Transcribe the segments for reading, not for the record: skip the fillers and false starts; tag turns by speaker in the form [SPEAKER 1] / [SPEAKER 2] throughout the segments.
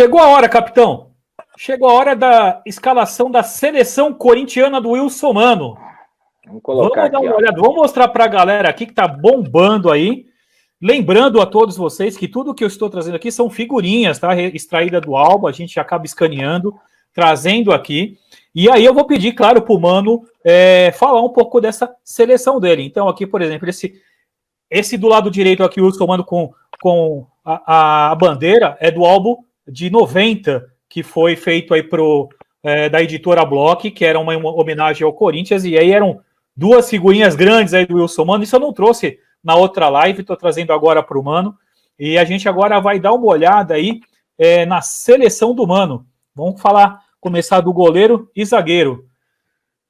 [SPEAKER 1] Chegou a hora, capitão. Chegou a hora da escalação da seleção corintiana do Wilson Mano.
[SPEAKER 2] Vamos dar
[SPEAKER 1] uma olhada, vamos mostrar para a galera aqui que tá bombando aí. Lembrando a todos vocês que tudo que eu estou trazendo aqui são figurinhas, tá? Extraída do álbum, a gente acaba escaneando, trazendo aqui. E aí eu vou pedir, claro, para o Mano falar um pouco dessa seleção dele. Então aqui, por exemplo, esse do lado direito aqui, o Wilson Mano com a bandeira, é do álbum de 90, que foi feito aí da editora Block, que era uma homenagem ao Corinthians, e aí eram duas figurinhas grandes aí do Wilson Mano. Isso eu não trouxe na outra live, estou trazendo agora para o Mano, e a gente agora vai dar uma olhada aí na seleção do Mano. Vamos começar do goleiro e zagueiro.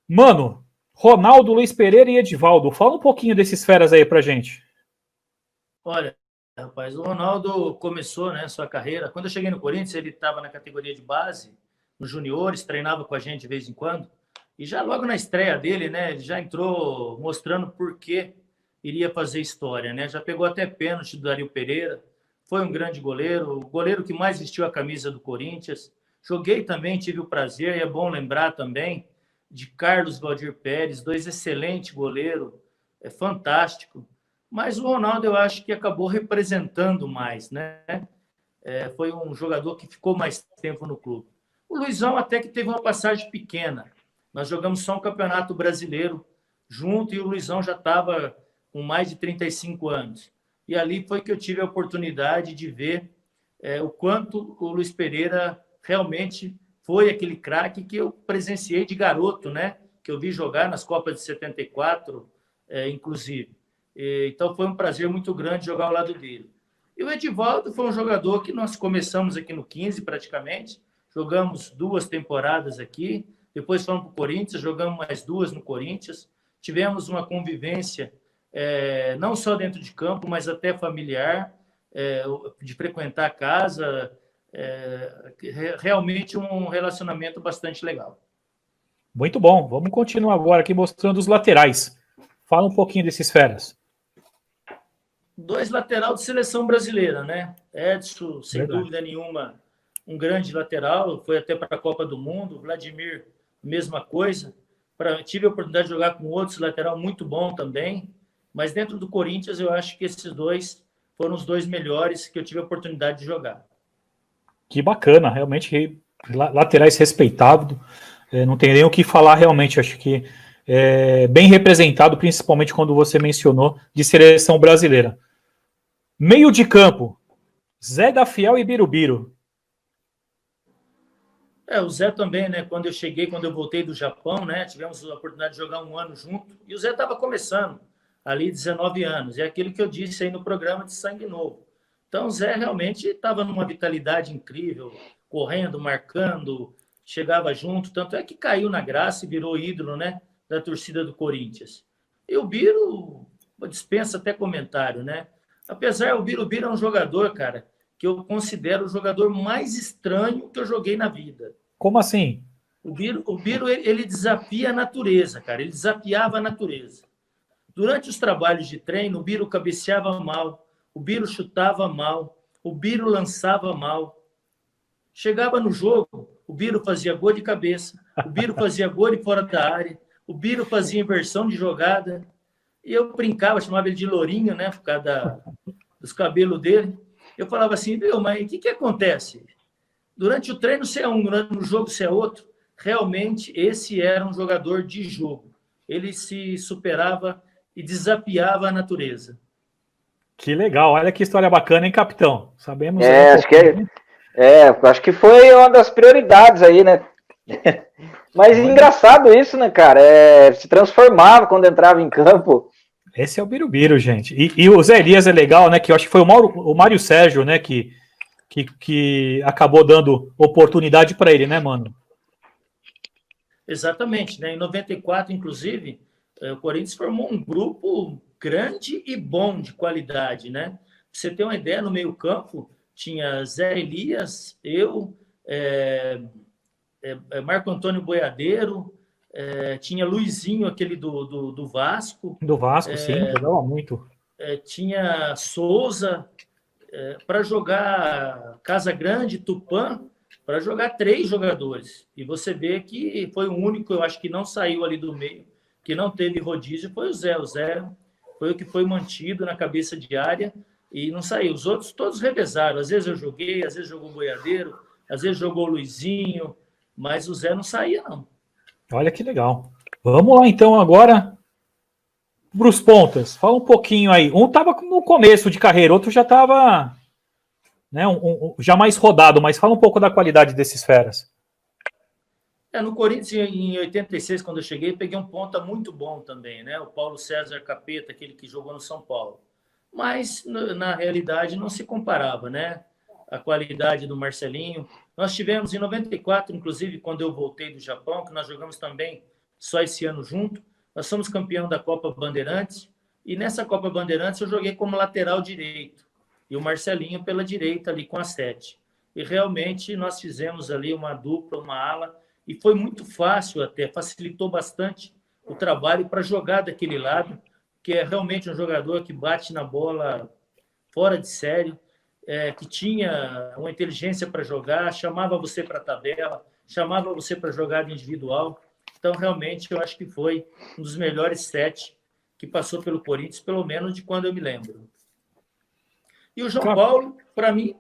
[SPEAKER 1] Mano, Ronaldo, Luiz Pereira e Edivaldo, fala um pouquinho desses feras aí pra gente.
[SPEAKER 3] Olha, rapaz, o Ronaldo começou, né, sua carreira. Quando eu cheguei no Corinthians, ele estava na categoria de base, nos juniores, treinava com a gente de vez em quando. E já logo na estreia dele, né, ele já entrou mostrando por que iria fazer história, né? Já pegou até pênalti do Dario Pereira. Foi um grande goleiro, o goleiro que mais vestiu a camisa do Corinthians. Joguei também, tive o prazer, e é bom lembrar também, de Carlos Valdir Pérez, dois excelentes goleiros, fantástico. Mas o Ronaldo, eu acho que acabou representando mais, né? Foi um jogador que ficou mais tempo no clube. O Luizão até que teve uma passagem pequena. Nós jogamos só um campeonato brasileiro junto e o Luizão já estava com mais de 35 anos. E ali foi que eu tive a oportunidade de ver o quanto o Luiz Pereira realmente foi aquele craque que eu presenciei de garoto, né? Que eu vi jogar nas Copas de 74, inclusive. Então foi um prazer muito grande jogar ao lado dele. E o Edivaldo foi um jogador que nós começamos aqui no 15 praticamente, jogamos 2 temporadas aqui, depois fomos para o Corinthians, jogamos mais 2 no Corinthians, tivemos uma convivência não só dentro de campo, mas até familiar, de frequentar a casa, realmente um relacionamento bastante legal.
[SPEAKER 1] Muito bom, vamos continuar agora aqui mostrando os laterais. Fala um pouquinho desses feras.
[SPEAKER 3] 2 lateral de seleção brasileira, né? Edson, sem
[SPEAKER 1] Verdade.
[SPEAKER 3] dúvida nenhuma, um grande lateral, foi até para a Copa do Mundo. Vladimir, mesma coisa. Tive a oportunidade de jogar com outros lateral muito bom também, mas dentro do Corinthians eu acho que esses 2 foram os 2 melhores que eu tive a oportunidade de jogar.
[SPEAKER 1] Que bacana, realmente laterais respeitados, não tem nem o que falar realmente, acho que bem representado, principalmente quando você mencionou de seleção brasileira. Meio de campo, Zé da Fiel e Birubiru.
[SPEAKER 3] O Zé também, né? Quando eu voltei do Japão, né? Tivemos a oportunidade de jogar 1 ano junto. E o Zé estava começando, ali 19 anos. É aquilo que eu disse aí no programa de Sangue Novo. Então, o Zé realmente estava numa vitalidade incrível, correndo, marcando, chegava junto. Tanto é que caiu na graça e virou ídolo, né? Da torcida do Corinthians. E o Biro dispensa até comentário, né? Apesar, o Birubiru é um jogador, cara, que eu considero o jogador mais estranho que eu joguei na vida.
[SPEAKER 1] Como assim?
[SPEAKER 3] O Biro ele desafia a natureza, cara. Ele desafiava a natureza. Durante os trabalhos de treino, o Biro cabeceava mal, o Biro chutava mal, o Biro lançava mal. Chegava no jogo, o Biro fazia gol de cabeça, o Biro fazia gol de fora da área, o Biro fazia inversão de jogada. E eu brincava, chamava ele de lourinho, né? Por causa dos cabelos dele. Eu falava assim, mas o que acontece? Durante o treino você é um, no jogo você é outro. Realmente, esse era um jogador de jogo. Ele se superava e desafiava a natureza.
[SPEAKER 1] Que legal, olha que história bacana, hein, capitão? Sabemos.
[SPEAKER 2] Acho que foi uma das prioridades aí, né? Mas engraçado isso, né, cara? Se transformava quando entrava em campo.
[SPEAKER 1] Esse é o Birubiru, gente. E o Zé Elias é legal, né? Que eu acho que foi o Mário Sérgio, né? Que acabou dando oportunidade para ele, né, mano?
[SPEAKER 3] Exatamente, né? Em 94, inclusive, o Corinthians formou um grupo grande e bom de qualidade, né? Pra você ter uma ideia, no meio-campo tinha Zé Elias, eu, Marco Antônio Boiadeiro, tinha Luizinho, aquele do Vasco.
[SPEAKER 1] Do Vasco, sim, jogava muito.
[SPEAKER 3] Tinha Souza, para jogar Casa Grande, Tupã, para jogar 3 jogadores. E você vê que foi o único, eu acho que não saiu ali do meio, que não teve rodízio, foi o Zé. O Zé foi o que foi mantido na cabeça de área e não saiu. Os outros todos revezaram. Às vezes eu joguei, às vezes jogou o Boiadeiro, às vezes jogou o Luizinho, mas o Zé não saía, não.
[SPEAKER 1] Olha que legal. Vamos lá, então, agora para os pontas. Fala um pouquinho aí. Um estava no começo de carreira, outro já estava, né, já mais rodado, mas fala um pouco da qualidade desses feras.
[SPEAKER 3] No Corinthians, em 86, quando eu cheguei, peguei um ponta muito bom também, né? O Paulo César Capeta, aquele que jogou no São Paulo. Mas, na realidade, não se comparava, né? A qualidade do Marcelinho. Nós tivemos em 94, inclusive, quando eu voltei do Japão, que nós jogamos também só esse ano junto, nós somos campeão da Copa Bandeirantes, e nessa Copa Bandeirantes eu joguei como lateral direito, e o Marcelinho pela direita ali com a 7. E realmente nós fizemos ali uma dupla, uma ala, e foi muito fácil até, facilitou bastante o trabalho para jogar daquele lado, que é realmente um jogador que bate na bola fora de sério, que tinha uma inteligência para jogar, chamava você para a tabela, chamava você para jogada individual. Então, realmente, eu acho que foi um dos melhores 7 que passou pelo Corinthians, pelo menos de quando eu me lembro. E o João Paulo, para mim,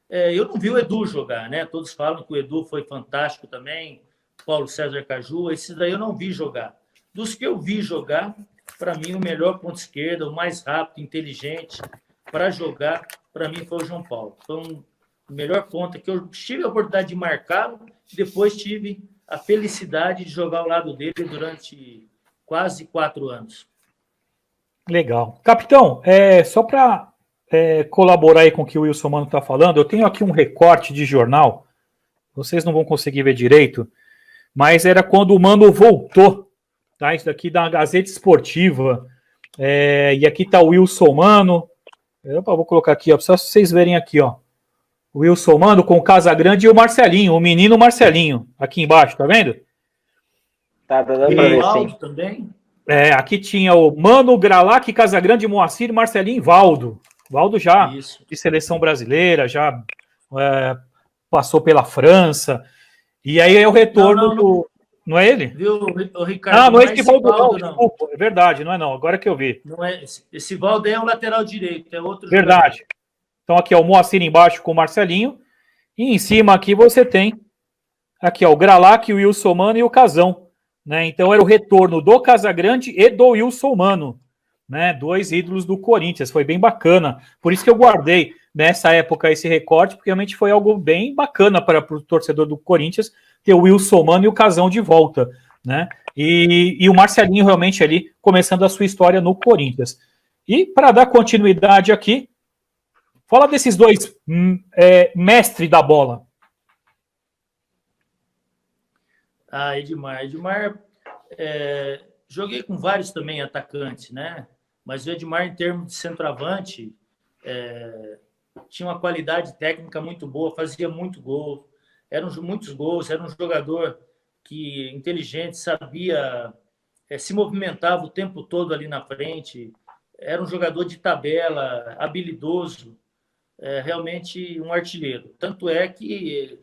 [SPEAKER 3] eu não vi o Edu jogar, né? Todos falam que o Edu foi fantástico também, Paulo César Caju, esses daí eu não vi jogar. Dos que eu vi jogar, para mim, o melhor ponto esquerda, o mais rápido, inteligente, para jogar, para mim, foi o João Paulo. Foi o melhor ponta que eu tive a oportunidade de marcá-lo e depois tive a felicidade de jogar ao lado dele durante quase 4 anos.
[SPEAKER 1] Legal. Capitão, só para colaborar aí com o que o Wilson Mano está falando, eu tenho aqui um recorte de jornal, vocês não vão conseguir ver direito, mas era quando o Mano voltou, tá? Isso daqui da Gazeta Esportiva, e aqui está o Wilson Mano, vou colocar aqui, ó, só vocês verem aqui, ó, o Wilson Mano com o Casagrande e o Marcelinho, o menino Marcelinho, aqui embaixo, tá vendo?
[SPEAKER 2] Tá dando pra ver, sim.
[SPEAKER 3] Também.
[SPEAKER 1] Aqui tinha o Mano, Gralac, Casagrande, Moacir, Marcelinho e Valdo. Valdo já de seleção brasileira, já passou pela França. E aí é o retorno do... Não é ele?
[SPEAKER 3] Viu, o Ricardo?
[SPEAKER 1] Não é esse Valdo, não. Desculpa, é verdade, não é não. Agora que eu vi.
[SPEAKER 3] Não é, esse Valdo é o lateral direito, é outro
[SPEAKER 1] verdade. Jogador. Então aqui é o Moacir embaixo com o Marcelinho. E em cima aqui você tem aqui, ó, o Gralac, o Wilson Mano e o Casão. Né? Então era o retorno do Casagrande e do Wilson Mano, né? 2 ídolos do Corinthians, foi bem bacana, por isso que eu guardei nessa época esse recorte, porque realmente foi algo bem bacana para o torcedor do Corinthians ter o Wilson Mano e o Casão de volta, né? E o Marcelinho realmente ali começando a sua história no Corinthians. E para dar continuidade aqui, fala desses 2 mestre da bola.
[SPEAKER 3] Edmar. Edmar, joguei com vários também atacantes, né? Mas o Edmar, em termos de centroavante, tinha uma qualidade técnica muito boa, fazia muito gol, muitos gols, era um jogador que inteligente, sabia, se movimentava o tempo todo ali na frente, era um jogador de tabela, habilidoso, realmente um artilheiro. Tanto é que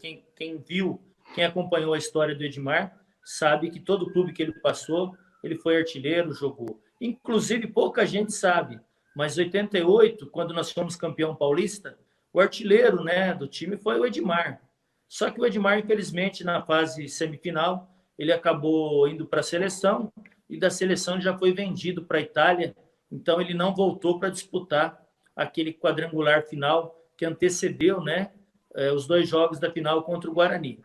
[SPEAKER 3] quem acompanhou a história do Edmar sabe que todo clube que ele passou, ele foi artilheiro, jogou. Inclusive, pouca gente sabe, mas em 88, quando nós fomos campeão paulista, o artilheiro, né, do time foi o Edmar. Só que o Edmar, infelizmente, na fase semifinal, ele acabou indo para a seleção e da seleção ele já foi vendido para a Itália, então ele não voltou para disputar aquele quadrangular final que antecedeu, né, os 2 jogos da final contra o Guarani.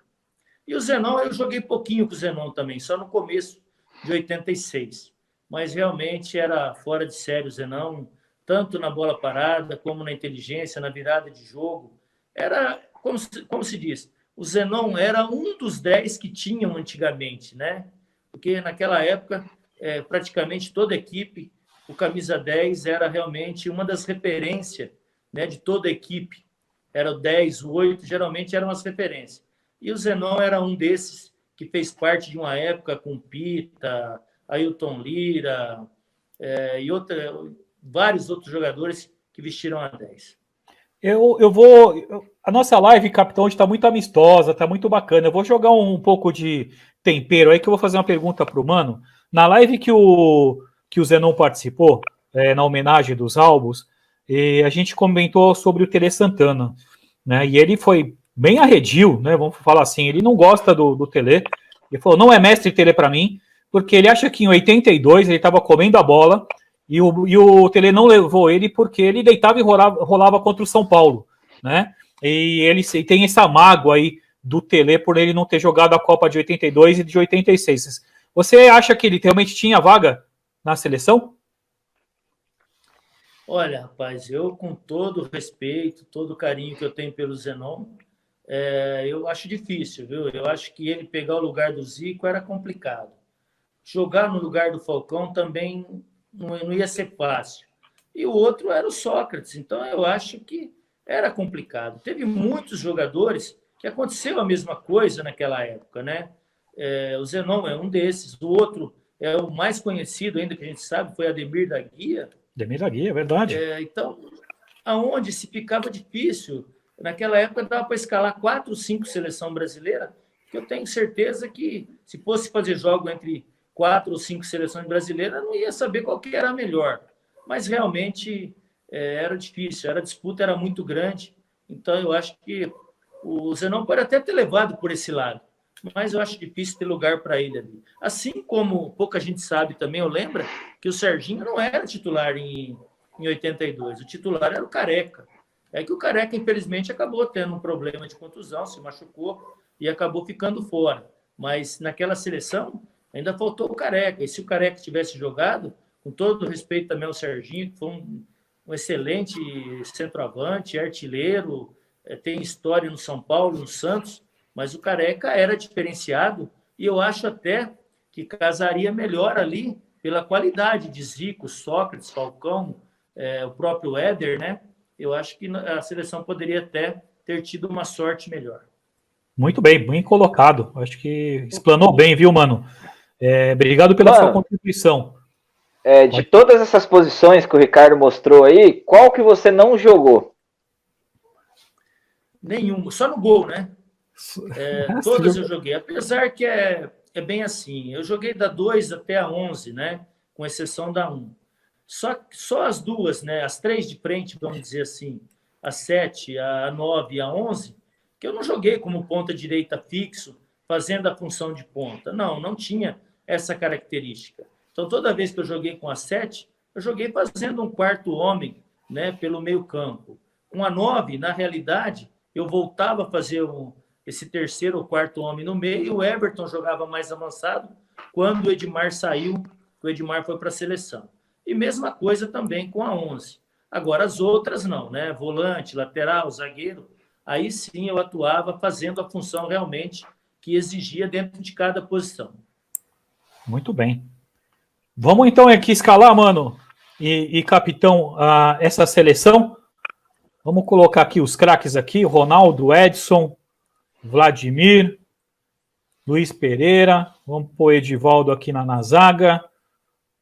[SPEAKER 3] E o Zenon, eu joguei pouquinho com o Zenon também, só no começo de 86. Mas realmente era fora de série o Zenon, tanto na bola parada, como na inteligência, na virada de jogo. Era, como se diz, o Zenon era um dos 10 que tinham antigamente, né? Porque naquela época, praticamente toda equipe, o camisa 10 era realmente uma das referências, né, de toda a equipe. Era o 10, o 8, geralmente eram as referências. E o Zenon era um desses que fez parte de uma época com Pita, Ailton Lira e vários outros jogadores que vestiram a 10.
[SPEAKER 1] A nossa live, capitão, hoje está muito amistosa, está muito bacana. Eu vou jogar um pouco de tempero aí, que eu vou fazer uma pergunta para o Mano. Na live que o Zenon participou, na homenagem dos álbuns, a gente comentou sobre o Tele Santana, né? E ele foi bem arredio, né? Vamos falar assim, ele não gosta do Tele. Ele falou, não é mestre Tele para mim, porque ele acha que em 82 ele estava comendo a bola e o Tele não levou ele porque ele deitava e rolava contra o São Paulo, né? E ele tem essa mágoa aí do Tele por ele não ter jogado a Copa de 82 e de 86. Você acha que ele realmente tinha vaga na seleção?
[SPEAKER 3] Olha, rapaz, eu com todo o respeito, todo o carinho que eu tenho pelo Zenon, eu acho difícil, viu? Eu acho que ele pegar o lugar do Zico era complicado. Jogar no lugar do Falcão também não ia ser fácil. E o outro era o Sócrates, então eu acho que era complicado. Teve muitos jogadores que aconteceu a mesma coisa naquela época, né? O Zenon é um desses, o outro é o mais conhecido ainda que a gente sabe, foi Ademir da Guia.
[SPEAKER 1] Ademir da Guia, é verdade.
[SPEAKER 3] Então, aonde se ficava difícil, naquela época dava para escalar 4, 5 seleção brasileira, que eu tenho certeza que se fosse fazer jogo entre 4 ou 5 seleções brasileiras, não ia saber qual que era a melhor. Mas realmente era difícil, a disputa era muito grande. Então eu acho que o Zenon pode até ter levado por esse lado, mas eu acho difícil ter lugar para ele ali. Assim como pouca gente sabe também, eu lembro que o Serginho não era titular em 82, o titular era o Careca. É que o Careca, infelizmente, acabou tendo um problema de contusão, se machucou e acabou ficando fora. Mas naquela seleção ainda faltou o Careca. E se o Careca tivesse jogado, com todo o respeito também ao Serginho, que foi um excelente centroavante, artilheiro, tem história no São Paulo, no Santos, mas o Careca era diferenciado e eu acho até que casaria melhor ali pela qualidade de Zico, Sócrates, Falcão, o próprio Éder, né? Eu acho que a seleção poderia até ter tido uma sorte melhor.
[SPEAKER 1] Muito bem colocado. Acho que explanou bem, viu, Mano? Obrigado pela sua contribuição.
[SPEAKER 2] De todas essas posições que o Ricardo mostrou aí, qual que você não jogou?
[SPEAKER 3] Nenhuma, só no gol, né? Todas eu joguei, apesar que é bem assim. Eu joguei da 2 até a 11, né? Com exceção da 1. Só as duas, né? As 3 de frente, vamos dizer assim, a 7, a 9 e a 11, que eu não joguei como ponta direita fixo, fazendo a função de ponta. Não tinha essa característica. Então, toda vez que eu joguei com a 7, eu joguei fazendo um quarto homem, né? Pelo meio campo. Com a 9, na realidade, eu voltava a fazer esse terceiro ou quarto homem no meio, e o Everton jogava mais avançado quando o Edmar saiu, o Edmar foi para a seleção. E mesma coisa também com a 11. Agora, as outras não, né? Volante, lateral, zagueiro, aí sim eu atuava fazendo a função realmente que exigia dentro de cada posição.
[SPEAKER 1] Muito bem. Vamos então aqui escalar, Mano, e capitão, essa seleção. Vamos colocar aqui os craques aqui, Ronaldo, Edson, Vladimir, Luiz Pereira, vamos pôr Edivaldo aqui na zaga,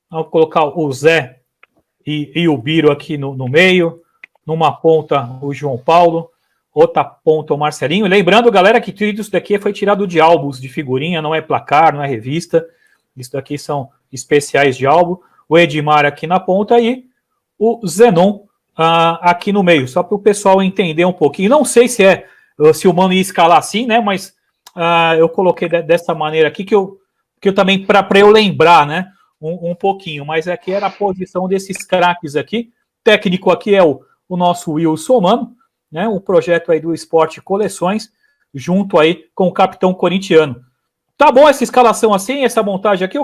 [SPEAKER 1] vamos colocar o Zé e o Biro aqui no meio, numa ponta o João Paulo, outra ponta o Marcelinho. E lembrando, galera, que tudo isso daqui foi tirado de álbuns de figurinha, não é placar, não é revista, isso daqui são especiais de álbum. O Edmar aqui na ponta e o Zenon aqui no meio, só para o pessoal entender um pouquinho. Não sei se o Mano ia escalar assim, né? Mas eu coloquei dessa maneira aqui que eu também para eu lembrar, né? Um pouquinho. Mas aqui era a posição desses craques aqui. Técnico aqui é o nosso Wilson Mano, né? O projeto aí do Esporte Coleções, junto aí com o capitão corintiano. Tá bom essa escalação assim, essa montagem aqui?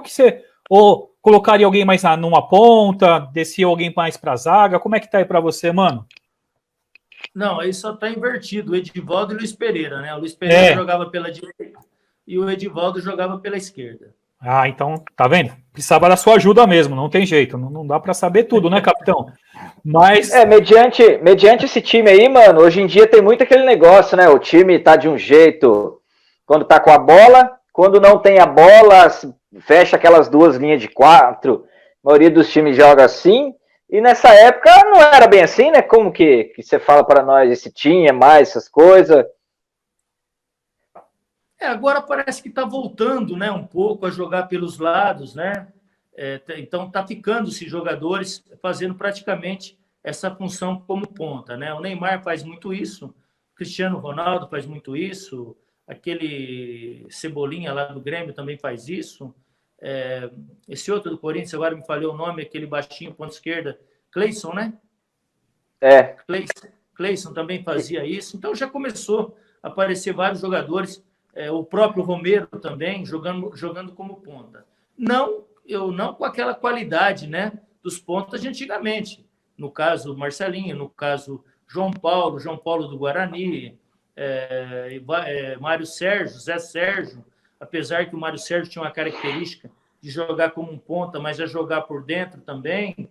[SPEAKER 1] Ou colocaria alguém mais numa ponta, descia alguém mais para a zaga? Como é que tá aí para você, Mano?
[SPEAKER 3] Não, aí só está invertido, o Edivaldo e o Luiz Pereira, né? O Luiz Pereira jogava pela direita e o Edivaldo jogava pela esquerda.
[SPEAKER 1] Então, tá vendo? Precisava da sua ajuda mesmo, não tem jeito, não dá para saber tudo, né, capitão? Mas...
[SPEAKER 2] mediante esse time aí, mano, hoje em dia tem muito aquele negócio, né? O time tá de um jeito quando tá com a bola, quando não tem a bola, fecha aquelas duas linhas de 4, a maioria dos times joga assim, E nessa época não era bem assim, né? Como que você fala para nós, esse tinha mais essas coisas?
[SPEAKER 3] Agora parece que está voltando, né, um pouco a jogar pelos lados, né? Então está ficando esses jogadores fazendo praticamente essa função como ponta, né? O Neymar faz muito isso, o Cristiano Ronaldo faz muito isso, aquele Cebolinha lá do Grêmio também faz isso. Esse outro do Corinthians, agora me falhou o nome, aquele baixinho, ponta esquerda, Cleison, né? Cleison também fazia isso. Então já começou a aparecer vários jogadores, o próprio Romero também jogando como ponta. Não com aquela qualidade, né, dos pontas de antigamente. No caso Marcelinho, no caso João Paulo do Guarani, Mário Sérgio, Zé Sérgio, apesar que o Mário Sérgio tinha uma característica de jogar como um ponta, mas a jogar por dentro também,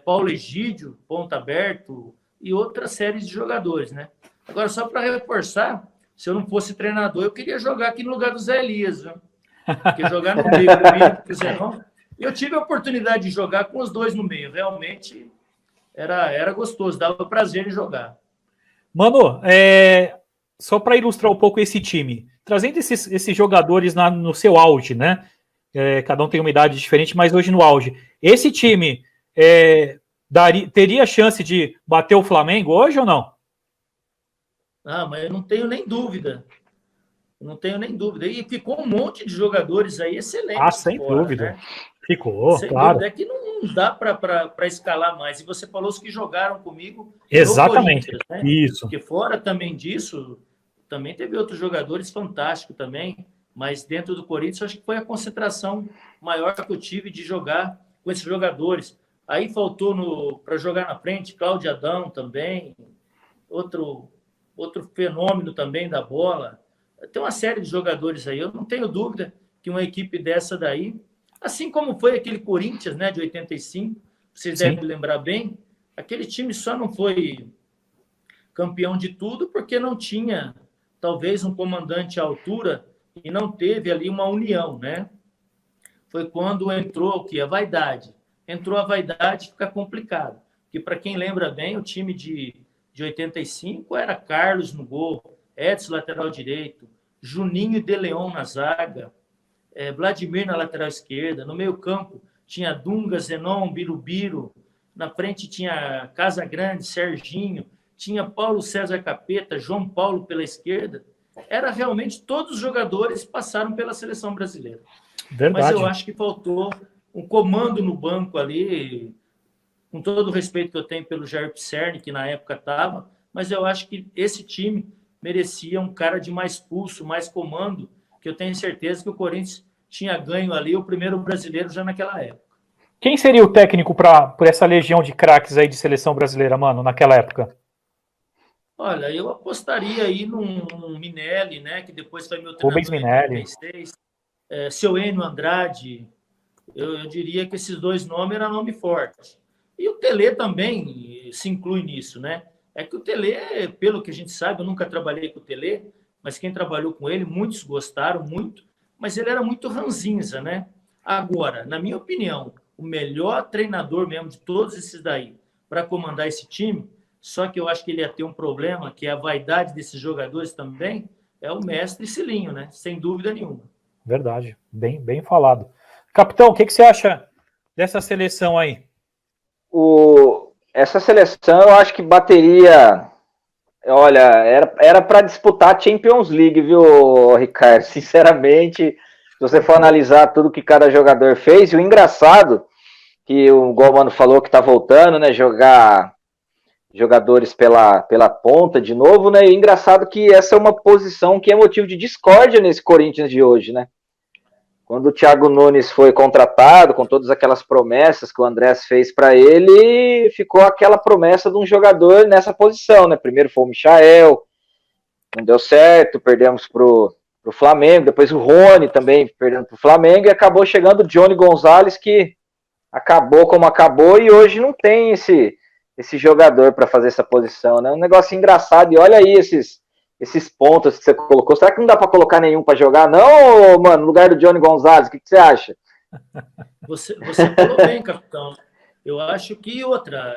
[SPEAKER 3] Paulo Egídio, ponta aberto, e outra série de jogadores, né? Agora, só para reforçar, se eu não fosse treinador, eu queria jogar aqui no lugar do Zé Elias, viu? Porque jogar no meio comigo, com o Zenon, eu tive a oportunidade de jogar com os dois no meio, realmente era gostoso, dava prazer em jogar.
[SPEAKER 1] Mano, só para ilustrar um pouco esse time, trazendo esses jogadores no seu auge, né? Cada um tem uma idade diferente, mas hoje no auge. Esse time teria chance de bater o Flamengo hoje ou não?
[SPEAKER 3] Mas eu não tenho nem dúvida. E ficou um monte de jogadores aí excelentes.
[SPEAKER 1] Sem dúvida. Né? Ficou,
[SPEAKER 3] sem
[SPEAKER 1] claro.
[SPEAKER 3] Dúvida, é que não dá para escalar mais. E você falou os que jogaram comigo.
[SPEAKER 1] Exatamente.
[SPEAKER 3] Né?
[SPEAKER 1] Isso.
[SPEAKER 3] Porque fora também disso, também teve outros jogadores fantásticos também. Mas dentro do Corinthians, acho que foi a concentração maior que eu tive de jogar com esses jogadores. Aí faltou para jogar na frente, Cláudio Adão também, outro fenômeno também da bola. Tem uma série de jogadores aí. Eu não tenho dúvida que uma equipe dessa daí, assim como foi aquele Corinthians, né, de 85, vocês devem lembrar bem, aquele time só não foi campeão de tudo porque não tinha, talvez, um comandante à altura e não teve ali uma união, né? Foi quando entrou a vaidade. Entrou a vaidade, fica complicado. Porque, para quem lembra bem, o time de 85 era Carlos no gol, Edson lateral direito, Juninho e De Leon na zaga, Vladimir na lateral esquerda, no meio campo tinha Dunga, Zenon, Birubiru, na frente tinha Casagrande, Serginho, tinha Paulo César Capeta, João Paulo pela esquerda. Era realmente, todos os jogadores passaram pela seleção brasileira.
[SPEAKER 1] Verdade.
[SPEAKER 3] Mas eu acho que faltou um comando no banco ali, com todo o respeito que eu tenho pelo Jair Pisserni, que na época estava, mas eu acho que esse time merecia um cara de mais pulso, mais comando, que eu tenho certeza que o Corinthians tinha ganho ali o primeiro brasileiro já naquela época.
[SPEAKER 1] Quem seria o técnico por essa legião de craques aí de seleção brasileira, mano, naquela época?
[SPEAKER 3] Olha, eu apostaria aí num Minelli, né, que depois foi meu
[SPEAKER 1] Rubens
[SPEAKER 3] treinador em
[SPEAKER 1] Minelli.
[SPEAKER 3] 96, seu Enio Andrade. Eu diria que esses dois nomes eram nome forte. E o Tele também se inclui nisso, né? É que o Tele, pelo que a gente sabe, eu nunca trabalhei com o Tele, mas quem trabalhou com ele, muitos gostaram muito, mas ele era muito ranzinza, né? Agora, na minha opinião, o melhor treinador mesmo de todos esses daí para comandar esse time, só que eu acho que ele ia ter um problema, que é a vaidade desses jogadores também, é o mestre Cilinho, né? Sem dúvida nenhuma.
[SPEAKER 1] Verdade, bem falado. Capitão, o que você acha dessa seleção aí?
[SPEAKER 2] Essa seleção eu acho que bateria. Olha, era para disputar a Champions League, viu, Ricardo? Sinceramente, se você for analisar tudo que cada jogador fez, e o engraçado, que o Golmano falou que tá voltando, né? Jogar jogadores pela ponta de novo, né? E engraçado que essa é uma posição que é motivo de discórdia nesse Corinthians de hoje, né? Quando o Thiago Nunes foi contratado, com todas aquelas promessas que o Andrés fez para ele, ficou aquela promessa de um jogador nessa posição, né? Primeiro foi o Michael, não deu certo, perdemos pro Flamengo, depois o Rony também perdendo pro Flamengo, e acabou chegando o Johnny Gonzalez, que acabou como acabou, e hoje não tem esse jogador para fazer essa posição, né? Um negócio engraçado, e olha aí esses pontos que você colocou. Será que não dá para colocar nenhum para jogar? Não, mano, no lugar do Johnny Gonzalez, o que você acha?
[SPEAKER 3] Você falou bem, capitão. Eu acho que outra,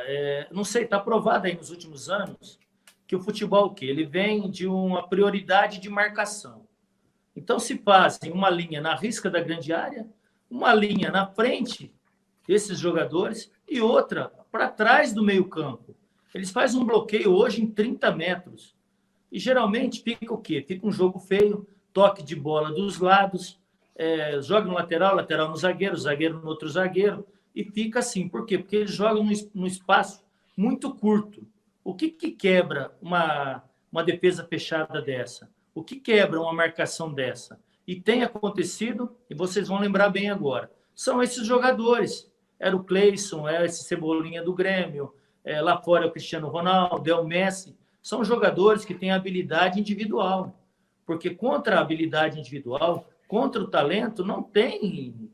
[SPEAKER 3] não sei, está provado aí nos últimos anos que o futebol, que ele vem de uma prioridade de marcação. Então, se fazem uma linha na risca da grande área, uma linha na frente desses jogadores e outra para trás do meio-campo. Eles fazem um bloqueio hoje em 30 metros. E geralmente fica o quê? Fica um jogo feio, toque de bola dos lados, joga no lateral, lateral no zagueiro, zagueiro no outro zagueiro, e fica assim. Por quê? Porque eles jogam num espaço muito curto. O que quebra uma defesa fechada dessa? O que quebra uma marcação dessa? E tem acontecido, e vocês vão lembrar bem agora, são esses jogadores. Era o Cleison, era esse Cebolinha do Grêmio, lá fora é o Cristiano Ronaldo, é o Messi. São jogadores que têm habilidade individual. Porque contra a habilidade individual, contra o talento, não tem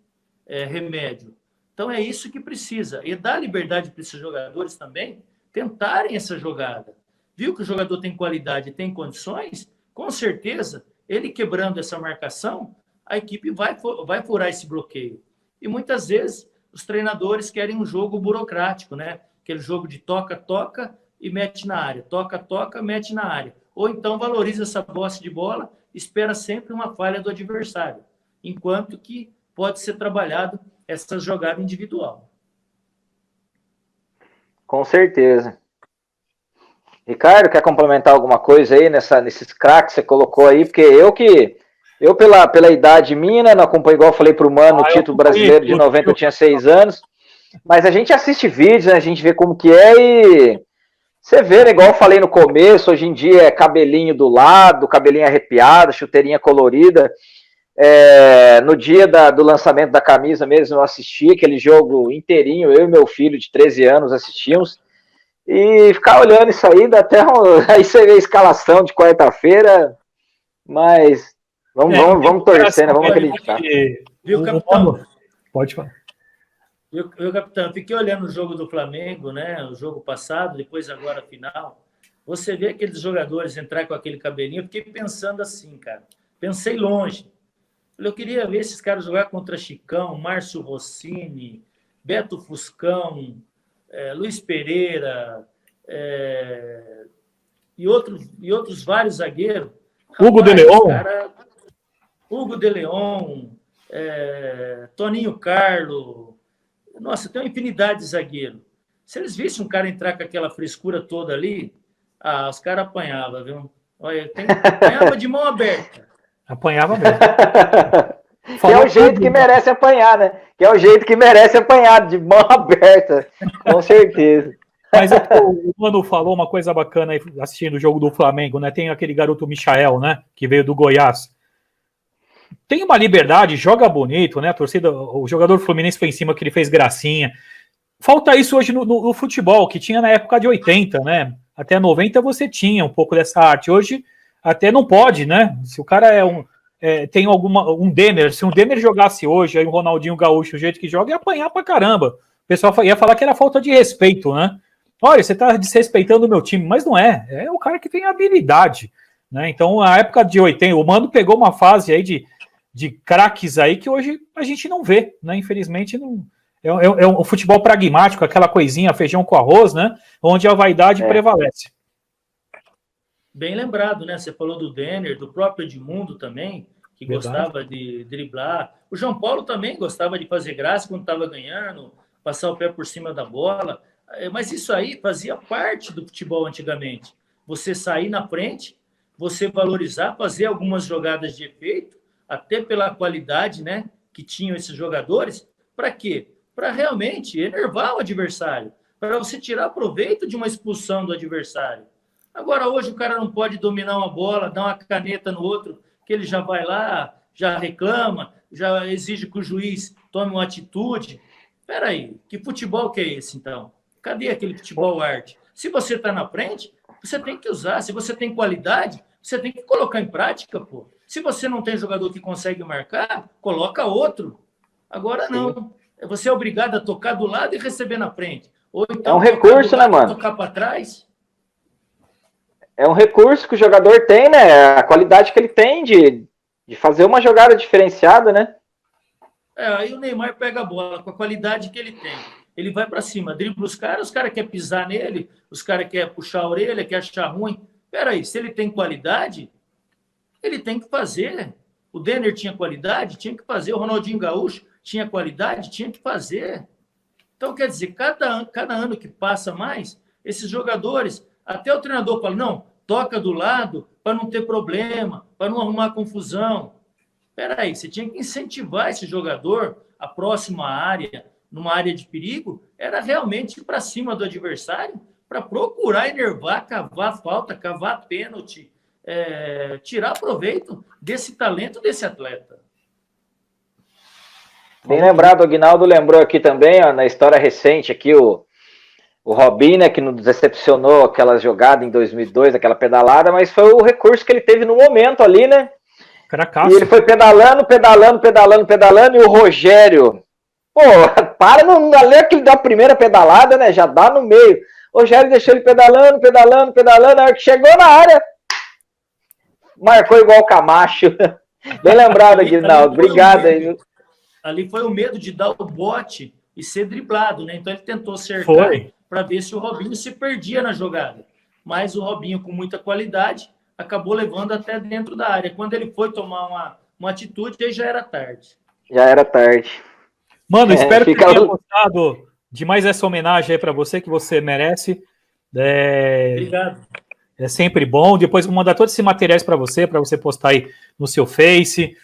[SPEAKER 3] remédio. Então é isso que precisa. E dar liberdade para esses jogadores também tentarem essa jogada. Viu que o jogador tem qualidade e tem condições? Com certeza, ele quebrando essa marcação, a equipe vai furar esse bloqueio. E muitas vezes os treinadores querem um jogo burocrático, né? Aquele jogo de toca e mete na área. Toca, mete na área. Ou então valoriza essa posse de bola, espera sempre uma falha do adversário. Enquanto que pode ser trabalhado essa jogada individual.
[SPEAKER 2] Com certeza. Ricardo, quer complementar alguma coisa aí nesses craques que você colocou aí? Porque eu pela idade minha, né, não acompanho, igual eu falei pro Mano, o título brasileiro de 90, eu tinha 6 anos, mas a gente assiste vídeos, né, a gente vê como que é e você vê, né, igual eu falei no começo, hoje em dia é cabelinho do lado, cabelinho arrepiado, chuteirinha colorida. No dia do lançamento da camisa mesmo, eu assisti aquele jogo inteirinho, eu e meu filho de 13 anos assistimos, e ficar olhando isso aí, dá até aí você vê a escalação de quarta-feira, mas vamos torcer, né? Vamos acreditar.
[SPEAKER 3] Viu, capitão?
[SPEAKER 1] Pode falar.
[SPEAKER 3] Eu, capitão, fiquei olhando o jogo do Flamengo, né? O jogo passado, depois agora a final. Você vê aqueles jogadores entrar com aquele cabelinho, eu fiquei pensando assim, cara. Pensei longe. Eu queria ver esses caras jogar contra Chicão, Márcio Rossini, Beto Fuscão, Luiz Pereira, e outros vários zagueiros.
[SPEAKER 1] Hugo de Leon.
[SPEAKER 3] Hugo de Leon, Toninho Carlo. Nossa, tem uma infinidade de zagueiros. Se eles vissem um cara entrar com aquela frescura toda ali, os caras apanhavam, viu? Olha, apanhava de mão aberta.
[SPEAKER 1] Apanhava mesmo.
[SPEAKER 2] Que é o jeito que merece apanhar, né? Que é o jeito que merece apanhar, de mão aberta, com certeza.
[SPEAKER 1] Mas o Mano falou uma coisa bacana aí, assistindo o jogo do Flamengo, né? Tem aquele garoto Michael, né? Que veio do Goiás. Tem uma liberdade, joga bonito, né? A torcida, o jogador Fluminense foi em cima que ele fez gracinha. Falta isso hoje no futebol, que tinha na época de 80, né? Até 90 você tinha um pouco dessa arte. Hoje até não pode, né? Se o cara tem um Denner, se um Denner jogasse hoje, aí o Ronaldinho Gaúcho, o jeito que joga, ia apanhar pra caramba. O pessoal ia falar que era falta de respeito, né? Olha, você tá desrespeitando o meu time, mas não é. É o cara que tem habilidade, né? Então, a época de 80, o Mano pegou uma fase aí de craques aí que hoje a gente não vê, né? Infelizmente, não. É um futebol pragmático, aquela coisinha, feijão com arroz, né? Onde a vaidade prevalece.
[SPEAKER 3] Bem lembrado, né? Você falou do Denner, do próprio Edmundo também, que gostava de driblar. O João Paulo também gostava de fazer graça quando estava ganhando, passar o pé por cima da bola. Mas isso aí fazia parte do futebol antigamente. Você sair na frente, você valorizar, fazer algumas jogadas de efeito, até pela qualidade, né, que tinham esses jogadores. Para quê? Para realmente enervar o adversário, para você tirar proveito de uma expulsão do adversário. Agora, hoje, o cara não pode dominar uma bola, dar uma caneta no outro, que ele já vai lá, já reclama, já exige que o juiz tome uma atitude. Espera aí, que futebol que é esse, então? Cadê aquele futebol arte? Se você está na frente, você tem que usar. Se você tem qualidade, você tem que colocar em prática, pô. Se você não tem jogador que consegue marcar, coloca outro. Agora, não. Você é obrigado a tocar do lado e receber na frente. Ou então,
[SPEAKER 2] é um recurso, né, mano?
[SPEAKER 3] Tocar para trás.
[SPEAKER 2] É um recurso que o jogador tem, né? A qualidade que ele tem de fazer uma jogada diferenciada, né?
[SPEAKER 3] Aí o Neymar pega a bola com a qualidade que ele tem. ele vai para cima, dribla os caras querem pisar nele, os caras querem puxar a orelha, querem achar ruim. Peraí, se ele tem qualidade, ele tem que fazer. O Denner tinha qualidade, tinha que fazer. O Ronaldinho Gaúcho tinha qualidade, tinha que fazer. Então, quer dizer, cada ano que passa mais, esses jogadores, até o treinador fala, não, toca do lado para não ter problema, para não arrumar confusão. Espera aí, você tinha que incentivar esse jogador, a próxima área, numa área de perigo, era realmente ir para cima do adversário para procurar enervar, cavar falta, cavar pênalti, tirar proveito desse talento desse atleta.
[SPEAKER 2] Bem lembrado, o Aguinaldo lembrou aqui também, ó, na história recente aqui, o Robinho, né, que nos decepcionou aquela jogada em 2002, aquela pedalada, mas foi o recurso que ele teve no momento ali, né?
[SPEAKER 1] Caracaço.
[SPEAKER 2] E ele foi pedalando, e o Rogério, pô, para no ler que ele dá a primeira pedalada, né, já dá no meio. O Rogério deixou ele pedalando, a hora que chegou na área, marcou igual o Camacho. Bem lembrado, Aguinaldo, obrigado aí.
[SPEAKER 3] Ali foi o medo de dar o bote e ser driblado, né? Então ele tentou cercar para ver se o Robinho se perdia na jogada. Mas o Robinho, com muita qualidade, acabou levando até dentro da área. Quando ele foi tomar uma atitude, aí já era tarde.
[SPEAKER 2] Já era tarde.
[SPEAKER 1] Mano, espero que tenha gostado de mais essa homenagem aí para você, que você merece.
[SPEAKER 3] Obrigado.
[SPEAKER 1] É sempre bom. Depois vou mandar todos esses materiais para você postar aí no seu Face.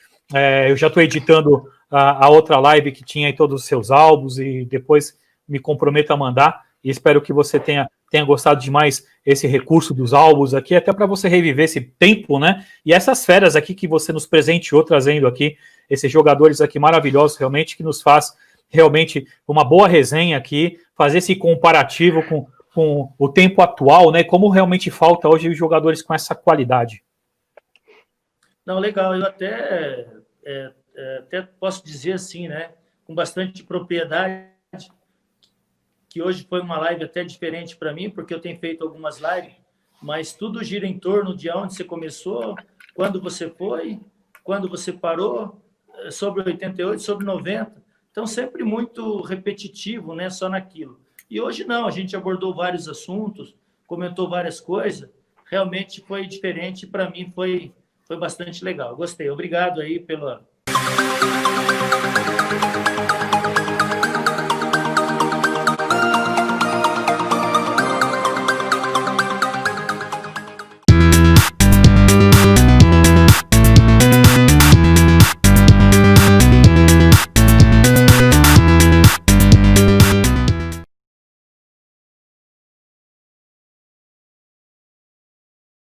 [SPEAKER 1] Eu já estou editando a outra live que tinha aí todos os seus álbuns e depois me comprometo a mandar. E espero que você tenha gostado demais esse recurso dos álbuns aqui, até para você reviver esse tempo, né? E essas férias aqui que você nos presenteou trazendo aqui, esses jogadores aqui maravilhosos, realmente, que nos faz realmente uma boa resenha aqui, fazer esse comparativo com o tempo atual, né? Como realmente falta hoje os jogadores com essa qualidade.
[SPEAKER 3] Não, legal. Eu até posso dizer assim, né? Com bastante propriedade, que hoje foi uma live até diferente para mim, porque eu tenho feito algumas lives, mas tudo gira em torno de onde você começou, quando você foi, quando você parou, sobre 88, sobre 90. Então, sempre muito repetitivo, né? Só naquilo. E hoje não, a gente abordou vários assuntos, comentou várias coisas, realmente foi diferente, para mim foi bastante legal. Gostei. Obrigado aí pela...